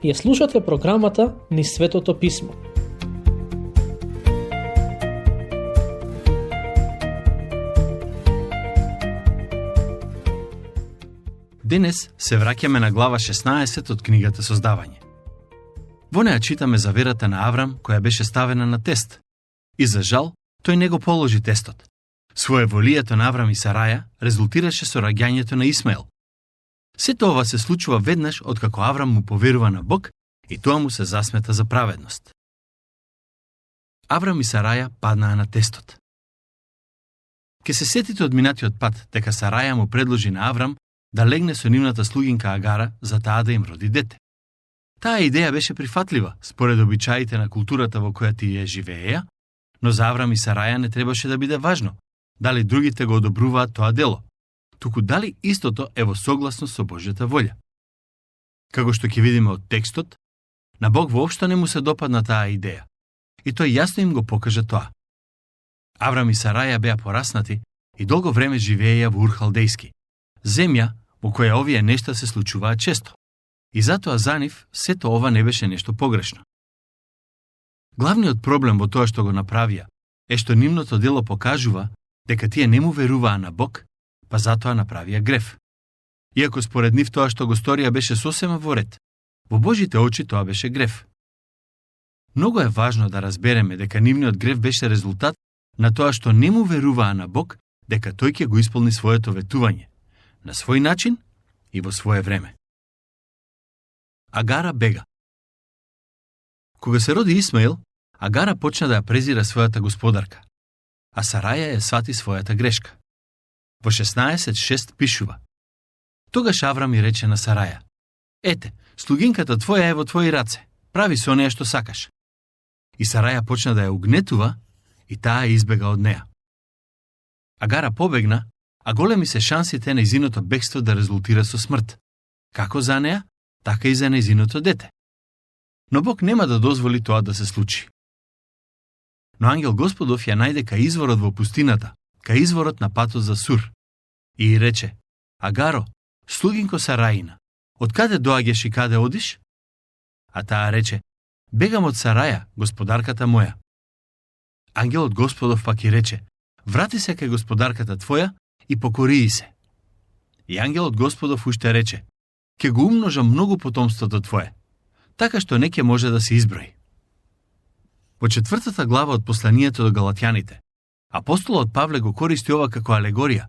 Ја слушате програмата Низ Светото Писмо. Денес се враќаме на глава 16 од книгата Создавање. Во неа читаме за верата на Аврам, која беше ставена на тест. И за жал, тој не го положи тестот. Своеволието на Аврам и Сараја резултираше со раѓањето на Исмаел. Сето ова се случува веднаш откако Аврам му поверува на Бог и тоа му се засмета за праведност. Аврам и Сараја паднаа на тестот. Ке се сетите од минатиот пат дека Сараја му предложи на Аврам да легне со нивната слугинка Агара за таа да им роди дете. Таа идеја беше прифатлива според обичаите на културата во која тие живееја, но за Аврам и Сараја не требаше да биде важно дали другите го одобруваат тоа дело, туку дали истото е во согласност со Божјата волја. Како што ќе видиме од текстот, на Бог воопшто не му се допадна таа идеја, и тој јасно им го покажа тоа. Аврам и Сараја беа пораснати и долго време живееја во Ур-Халдејски, земја во која овие нешта се случуваат често. И затоа за нив сето ова не беше нешто погрешно. Главниот проблем во тоа што го направија е што нивното дело покажува дека тие не му веруваа на Бог, па затоа направија грев. Иако според нив тоа што го сторија беше сосема во ред, во Божите очи тоа беше грев. Многу е важно да разбереме дека нивниот грев беше резултат на тоа што не му веруваа на Бог дека тој ќе го исполни своето ветување, на свој начин и во свое време. Агара бега. Кога се роди Исмаел, Агара почна да ја презира својата господарка, а Сараја ја свати својата грешка. Во 16:6 пишува: Тогаш Аврам и рече на Сараја: Ете, слугинката твоја е во твои раце, прави со неја што сакаш. И Сараја почна да ја угнетува и таа избега од неа. Агара побегна, а големи се шансите нејзиното бегство да резултира со смрт, како за неа, така и за нејзиното дете. Но Бог нема да дозволи тоа да се случи. Но ангел Господов ја најде кај изворот во пустината, кај изворот на патот за Сур, и рече: Агаро, слугинко Сарајина, од каде доаѓаш и каде одиш? А таа рече: Бегам од Сараја, господарката моја. Ангелот Господов пак и рече: Врати се кај господарката твоја и покории се. И ангелот Господов уште рече: Ке го умножам многу потомството твое, така што не ќе може да се изброи. Во 4 глава од посланието до Галатјаните, апостолот Павле го користи ова како алегорија,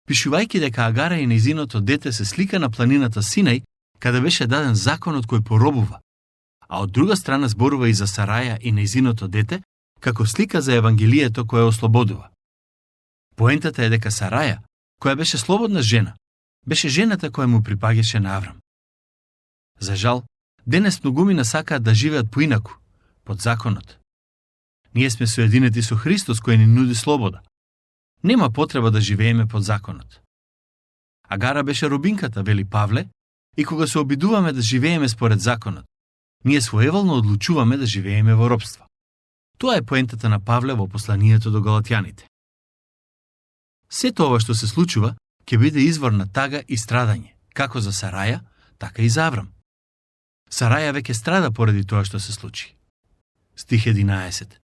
пишувајќи дека Агара и нејзиното дете се слика на планината Синај, каде беше даден законот кој поробува, а од друга страна зборува и за Сараја и нејзиното дете, како слика за Евангелието кое ослободува. Поентата е дека Сараја, која беше слободна жена, беше жената која му припаѓаше на Аврам. За жал, денес многумина сакаат да живеат поинаку, под законот. Ние сме соединети со Христос кој ни нуди слобода. Нема потреба да живееме под законот. Агара беше робинката, вели Павле, и кога се обидуваме да живееме според законот, ние своеволно одлучуваме да живееме во робство. Тоа е поентата на Павле во посланието до Галатјаните. Сето ова што се случува ќе биде извор на тага и страдање, како за Сараја, така и за Аврам. Сараја веќе страда поради тоа што се случи. Стих 11.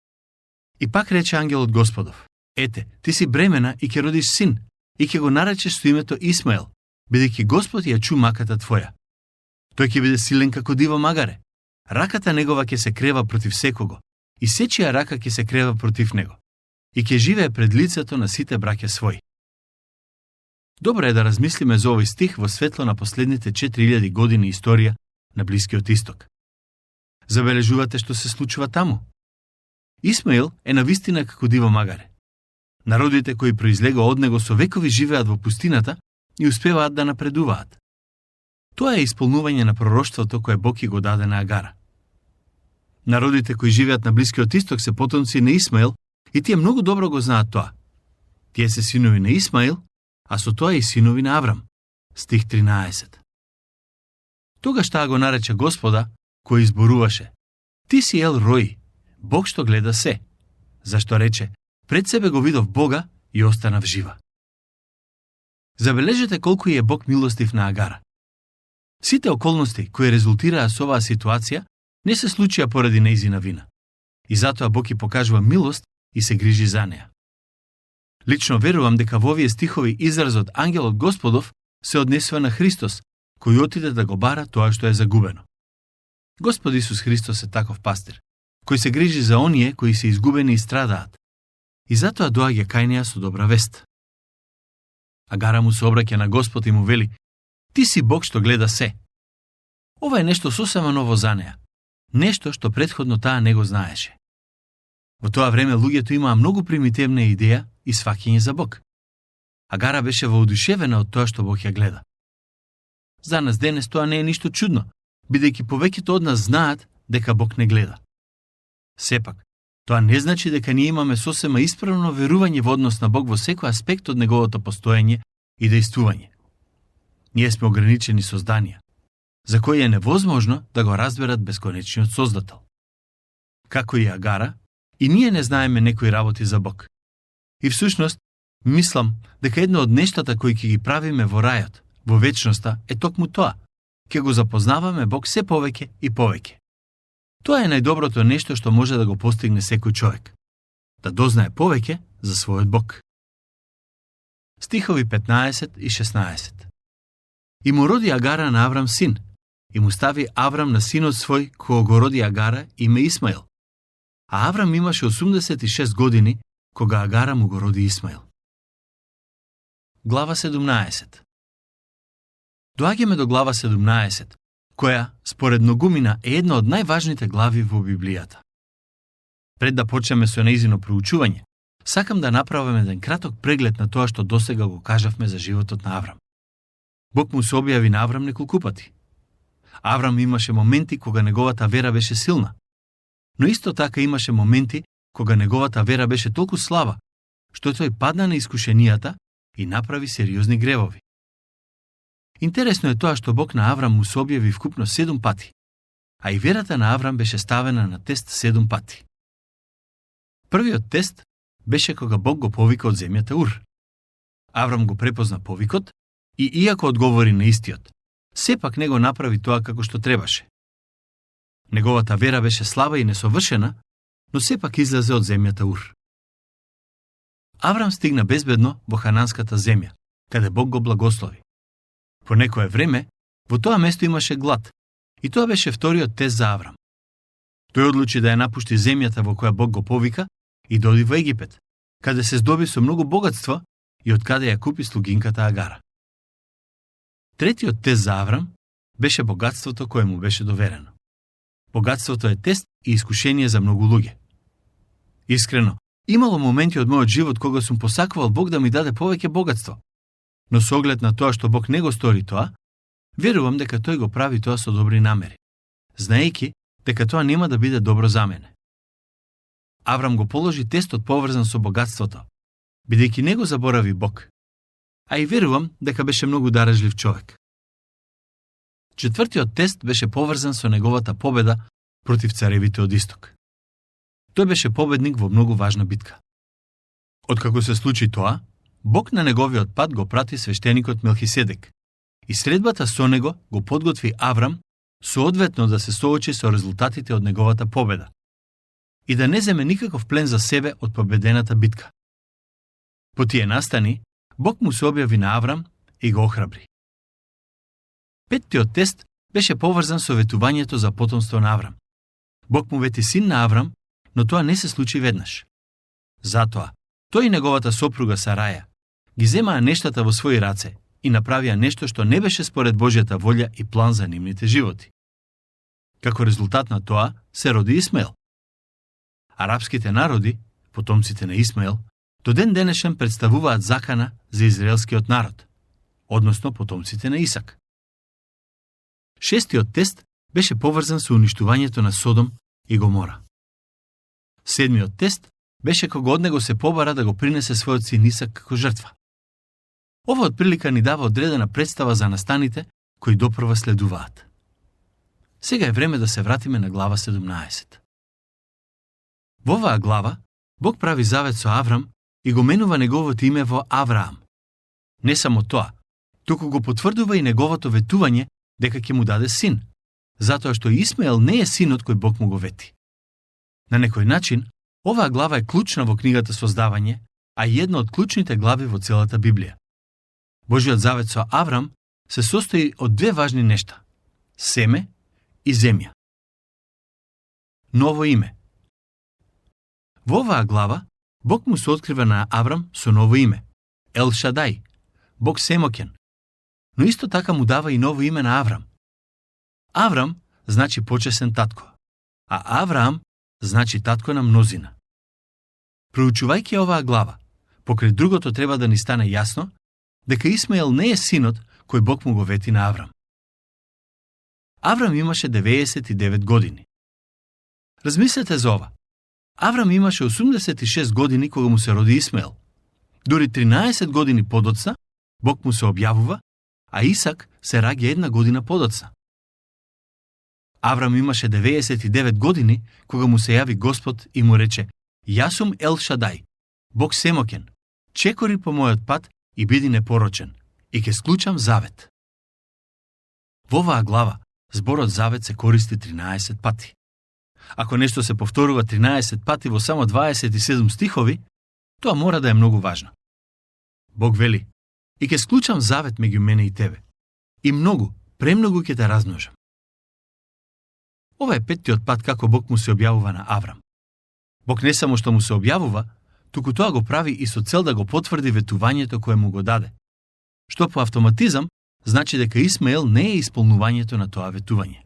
И пак рече ангелот Господов: Ете, ти си бремена и ќе родиш син, и ќе го наречеш со името Исмаел, бидејќи Господ ја чу маката твоја. Тој ќе биде силен како диво магаре. Раката негова ќе се крева против секого, и сечија рака ќе се крева против него, и ќе живее пред лицето на сите браќа своји. Добро е да размислиме за овој стих во светло на последните 4000 години историја на Блискиот Исток. Забележувате што се случува таму? Исмаел е навистина како диво магаре. Народите кои произлега од него со векови живеат во пустината и успеваат да напредуваат. Тоа е исполнување на пророштвото кое Бог го даде на Агара. Народите кои живеат на Блискиот Исток се потомци на Исмаел и тие многу добро го знаат тоа. Тие се синови на Исмаел, а со тоа и синови на Аврам. Стих 13. Тогаш таа го нарече Господа, кој изборуваше: Ти си Ел Рој, Бог што гледа се. Зашто рече: Пред себе го видов Бога и останав жива. Забележете колку е Бог милостив на Агара. Сите околности кои резултираа со оваа ситуација не се случија поради нејзина вина. И затоа Бог ја покажува милост и се грижи за неа. Лично верувам дека во овие стихови изразот ангелот Господов се однесува на Христос, кој отиде да го бара тоа што е загубено. Господ Исус Христос е таков пастир, кој се грижи за оние кои се изгубени и страдаат. И затоа доаѓа кај неа со добра вест. Агара му се обраќа на Господ и му вели: Ти си Бог што гледа се. Ова е нешто сосема ново за неа. Нешто што претходно таа не го знаеше. Во тоа време луѓето имаа многу примитивна идеја и сваќање за Бог. Агара беше воодушевена од тоа што Бог ја гледа. За нас денес тоа не е ништо чудно, бидејќи повеќето од нас знаат дека Бог не гледа. Сепак, тоа не значи дека ние имаме сосема исправно верување во однос на Бог во секој аспект од неговото постоење и дејствување. Ние сме ограничени созданија, за кои е невозможно да го разберат бесконечниот Создател. Како и Агара, и ние не знаеме некои работи за Бог. И всушност, мислам дека едно од нештата кои ќе ги правиме во рајот, во вечноста, е токму тоа. Ќе го запознаваме Бог се повеќе и повеќе. Тоа е најдоброто нешто што може да го постигне секој човек. Да дознае повеќе за својот Бог. Стихови 15 и 16. И му роди Агара на Аврам син, и му стави Аврам на синот свој, кој го роди Агара, име Исмаил. А Аврам имаше 86 години, кога Агара му го роди Исмаил. Глава 17. Доаѓаме до глава 17, која, според многумина, е една од најважните глави во Библијата. Пред да почнеме со нејзино проучување, сакам да направам еден краток преглед на тоа што досега го кажавме за животот на Аврам. Бог му се објави на Аврам неколку пати. Аврам имаше моменти кога неговата вера беше силна, но исто така имаше моменти кога неговата вера беше толку слаба, што тој падна на искушенијата и направи сериозни гревови. Интересно е тоа што Бог на Аврам му се објави вкупно 7 пати, а и верата на Аврам беше ставена на тест 7 пати. Првиот тест беше кога Бог го повика од земјата Ур. Аврам го препозна повикот и иако одговори на истиот, сепак не го направи тоа како што требаше. Неговата вера беше слаба и несовршена, но сепак излезе од земјата Ур. Аврам стигна безбедно во хананската земја, каде Бог го благослови. По некое време, во тоа место имаше глад, и тоа беше вториот тест за Аврам. Тој одлучи да ја напушти земјата во која Бог го повика и да оди во Египет, каде се здоби со многу богатство и од каде ја купи слугинката Агара. Третиот тест за Аврам беше богатството кое му беше доверено. Богатството е тест и искушение за многу луѓе. Искрено, имало моменти од мојот живот кога сум посакувал Бог да ми даде повеќе богатство, но со оглед на тоа што Бог не го стори тоа, верувам дека тој го прави тоа со добри намери, знаејќи дека тоа нема да биде добро за мене. Аврам го положи тестот поврзан со богатството, бидејќи не го заборави Бог, а и верувам дека беше многу дарежлив човек. Четвртиот тест беше поврзан со неговата победа против царевите од Исток. Тој беше победник во многу важна битка. Откако се случи тоа, Бог на неговиот пат го прати свештеникот Мелхиседек и средбата со него го подготви Аврам соодветно да се соочи со резултатите од неговата победа и да не земе никаков плен за себе од победената битка. По тие настани, Бог му се објави на Аврам и го охрабри. Петтиот тест беше поврзан со ветувањето за потомство на Аврам. Бог му вети син на Аврам, но тоа не се случи веднаш. Затоа, тој и неговата сопруга Сараја ги земаа нештата во своји раце и направија нешто што не беше според Божјата волја и план за нивните животи. Како резултат на тоа се роди Исмаил. Арапските народи, потомците на Исмаил, до ден денешен представуваат закана за израелскиот народ, односно потомците на Исак. Шестиот тест беше поврзан со уништувањето на Содом и Гомора. Седмиот тест беше кога од него се побара да го принесе својот син Исак како жртва. Ова отприлика ни дава одредена представа за настаните кои допрва следуваат. Сега е време да се вратиме на глава 17. Во оваа глава, Бог прави завет со Аврам и го менува неговото име во Авраам. Не само тоа, туку го потврдува и неговото ветување дека ќе му даде син, затоа што Исмаел не е синот кој Бог му го вети. На некој начин, оваа глава е клучна во книгата Создавање, а и една од клучните глави во целата Библија. Божиот завет со Аврам се состои од две важни нешта – семе и земја. Ново име. Во оваа глава, Бог му се открива на Аврам со ново име – Ел Шадај, Бог Семоќен, но исто така му дава и ново име на Аврам. Аврам значи почесен татко, а Авраам значи татко на мнозина. Проучувајќи оваа глава, покрај другото треба да ни стане јасно дека Исмаел не е синот кој Бог му го вети на Аврам. Аврам имаше 99 години. Размислете за ова. Аврам имаше 86 години кога му се роди Исмаел. Дури 13 години подоцна, Бог му се објавува, а Исак се раѓа една година подоцна. Аврам имаше 99 години кога му се јави Господ и му рече: Јас сум Ел Шадај, Бог Семоќен, чекори по мојот пат и биди непорочен, и ќе склучам завет. Во оваа глава, зборот завет се користи 13 пати. Ако нешто се повторува 13 пати во само 27 стихови, тоа мора да е многу важно. Бог вели: и ќе склучам завет меѓу мене и тебе. И многу, премногу ќе те размножам. Ова е петтиот пат како Бог му се објавува на Аврам. Бог не само што му се објавува, туку тоа го прави и со цел да го потврди ветувањето кое му го даде. Што по автоматизам значи дека Исмаел не е исполнувањето на тоа ветување.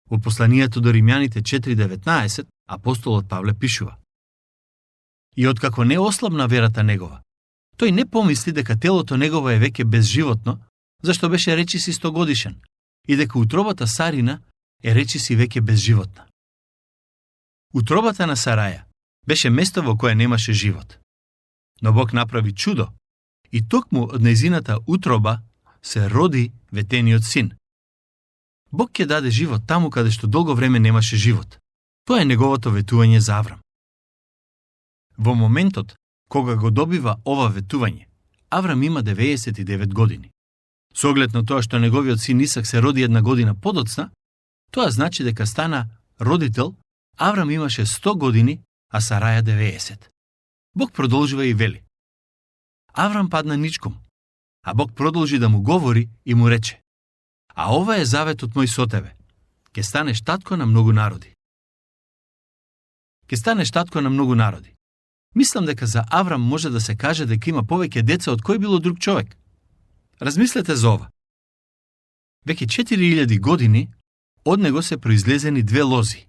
Во посланието до Римјаните 4:19 апостолот Павле пишува: И откако не ослабна верата негова, тој не помисли дека телото негово е веќе безживотно, зашто беше речиси 100 годишен, и дека утробата Сарина е речиси веќе безживотна. Утробата на Сараја беше место во кое немаше живот. Но Бог направи чудо и токму од нејзината утроба се роди ветениот син. Бог ќе даде живот таму каде што долго време немаше живот. Тоа е неговото ветување за Аврам. Во моментот кога го добива ова ветување, Аврам има 99 години. Со оглед на тоа што неговиот син Исак се роди една година подоцна, тоа значи дека стана родител. Аврам имаше 100 години, а Сараја 90. Бог продолжува и вели: Аврам падна ничком, а Бог продолжи да му говори и му рече: А ова е заветот мој со тебе. Ке станеш татко на многу народи. Ке станеш татко на многу народи. Мислам дека за Аврам може да се каже дека има повеќе деца од кој било друг човек. Размислете за ова. Веќе 4000 години од него се произлезени две лози.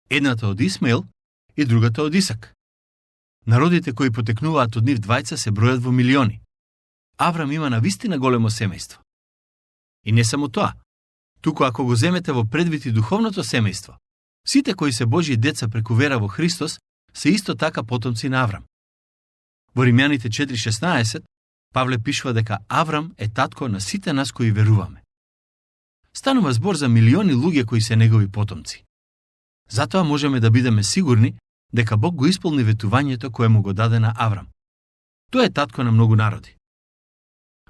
Едната од Исмаел и другата од Исак. Народите кои потекнуваат од нив двајца се бројат во милиони. Аврам има навистина големо семејство. И не само тоа, туку ако го земете во предвид и духовното семејство, сите кои се Божји деца преку вера во Христос се исто така потомци на Аврам. Во Римјаните 4:16 Павле пишува дека Аврам е татко на сите нас кои веруваме. Станува збор за милиони луѓе кои се негови потомци. Затоа можеме да бидеме сигурни дека Бог го исполни ветувањето кое му го даде на Аврам. Тој е татко на многу народи.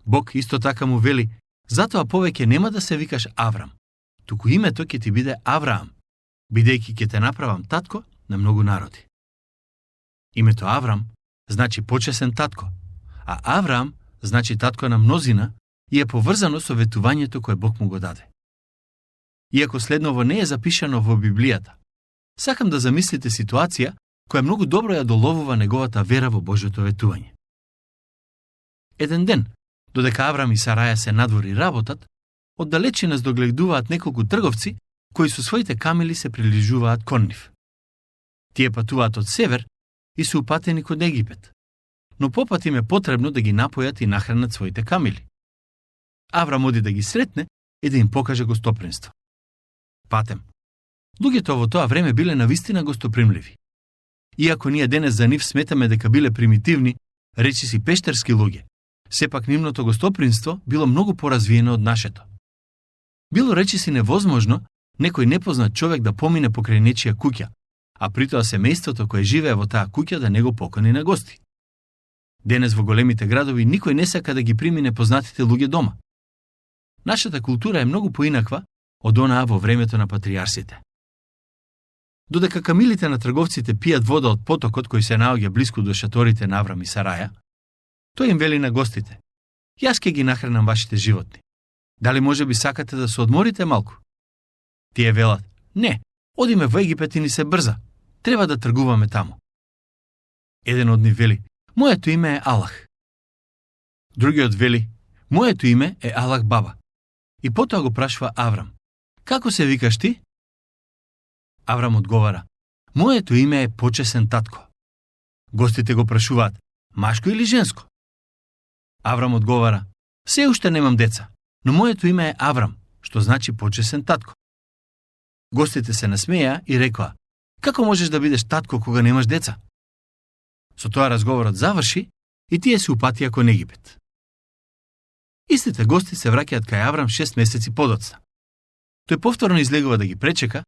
Бог исто така му вели: затоа повеќе нема да се викаш Аврам, туку името ќе ти биде Авраам, бидејќи ќе те направам татко на многу народи. Името Аврам значи почесен татко, а Авраам значи татко на мнозина и е поврзано со ветувањето кое Бог му го даде. Иако следново не е запишано во Библијата, сакам да замислите ситуација која многу добро ја доловува неговата вера во Божјото ветување. Еден ден, додека Аврам и Сараја се надвори работат, оддалече нас догледуваат неколку трговци кои со своите камели се приближуваат кон нив. Тие патуваат од север и се упатени кон Египет, но попат им е потребно да ги напојат и нахранат своите камели. Аврам оди да ги сретне и да им покаже гостопримство. Патем. Луѓето во тоа време биле навистина гостопримливи. Иако ние денес за нив сметаме дека биле примитивни, речиси пештерски луѓе, сепак нивното гостопримство било многу поразвиено од нашето. Било речиси невозможно некој непознат човек да помине покрај нечија куќа, а притоа семејството кое живее во таа куќа да не го покани на гости. Денес во големите градови никој не сака да ги прими непознатите луѓе дома. Нашата култура е многу поинаква од онаа во времето на патриарсите. Додека камилите на трговците пијат вода од потокот кој се наоѓа блиску до шаторите на Аврам и Сараја, тој им вели на гостите: "Јас ќе ги нахранам вашите животни. Дали може би сакате да се одморите малку?" Тие велат: "Не, одиме во Египет и ни се брза. Треба да тргуваме таму." Еден од нив вели: "Моето име е Аллах." Другиот вели: "Моето име е Аллах Баба." И потоа го прашува Аврам: "Како се викаш ти?" Аврам одговара: "Моето име е Почесен татко." Гостите го прашуваат: "Машко или женско?" Аврам одговара: "Се уште немам деца, но моето име е Аврам, што значи Почесен татко." Гостите се насмеја и рекоа: "Како можеш да бидеш татко кога немаш деца?" Со тоа разговорот заврши и тие се упатија кон Египет. Истите гости се враќаат кај Аврам 6 месеци подоцна. Тој повторно излегува да ги пречека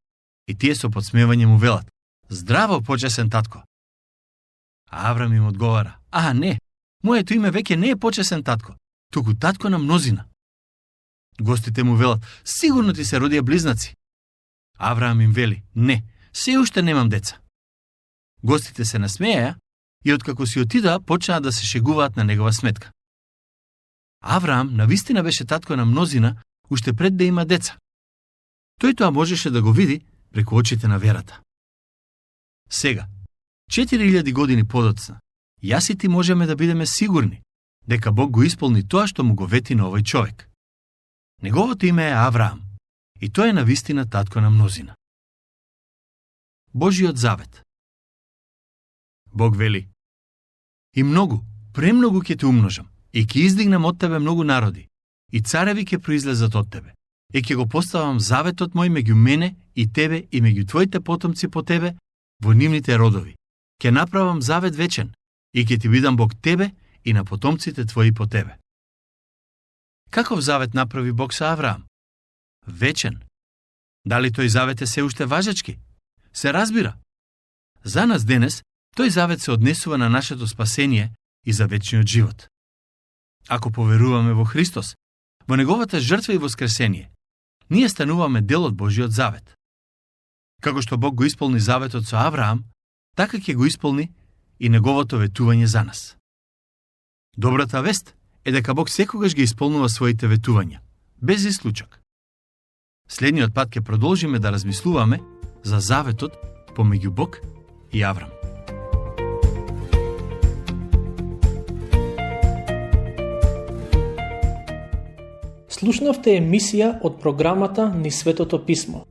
и тие со подсмевање му велат: "Здраво, Почесен татко." А Аврам им одговара: "А, не, моето име веќе не е Почесен татко, туку татко на мнозина." Гостите му велат: "Сигурно ти се родија близнаци." Авраам им вели: "Не, се уште немам деца." Гостите се насмеја и откако си отидоа почнаа да се шегуваат на негова сметка. Авраам навистина беше татко на мнозина уште пред да има деца. Тој тоа можеше да го види преку очите на верата. Сега, 4000 години подоцна, јас и ти можеме да бидеме сигурни дека Бог го исполни тоа што му го вети на овој човек. Неговото име е Авраам и тој е навистина татко на мнозина. Божиот завет. Бог вели: "И многу, премногу ќе те умножам, и ќе издигнам од тебе многу народи, и цареви ќе произлезат од тебе, и ќе го поставам заветот мој меѓу мене и тебе и меѓу твоите потомци по тебе во нивните родови. Ќе направам завет вечен, и ќе ти бидам Бог тебе и на потомците твои по тебе." Каков завет направи Бог со Авраам? Вечен. Дали тој завет е се уште важечки? Се разбира. За нас денес, тој завет се однесува на нашето спасение и за вечниот живот. Ако поверуваме во Христос, во неговата жртва и воскресение, ние стануваме дел од Божиот завет. Како што Бог го исполни заветот со Авраам, така ќе го исполни и неговото ветување за нас. Добрата вест е дека Бог секогаш ги исполнува своите ветувања, без исклучок. Следниот пат ќе продолжиме да размислуваме за заветот помеѓу Бог и Аврам. Слушнавте емисија од програмата Низ Светото Писмо.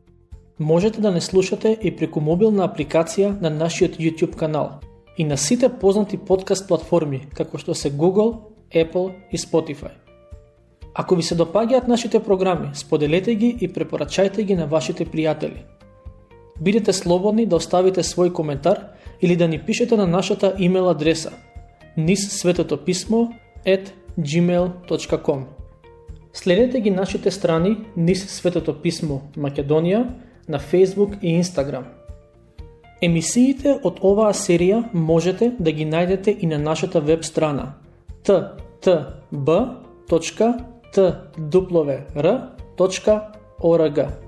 Можете да не слушате и преку мобилна апликација на нашиот YouTube канал и на сите познати подкаст платформи, како што се Google, Apple и Spotify. Ако ви се допаѓаат нашите програми, споделете ги и препорачајте ги на вашите пријатели. Бидете слободни да оставите свој коментар или да ни пишете на нашата имейл адреса nizsvetopismo@gmail.com. Следете ги нашите страни Низ Светото Писмо Македонија на Facebook и Instagram. Емисиите од оваа серија можете да ги најдете и на нашата веб страна ttb.twr.org.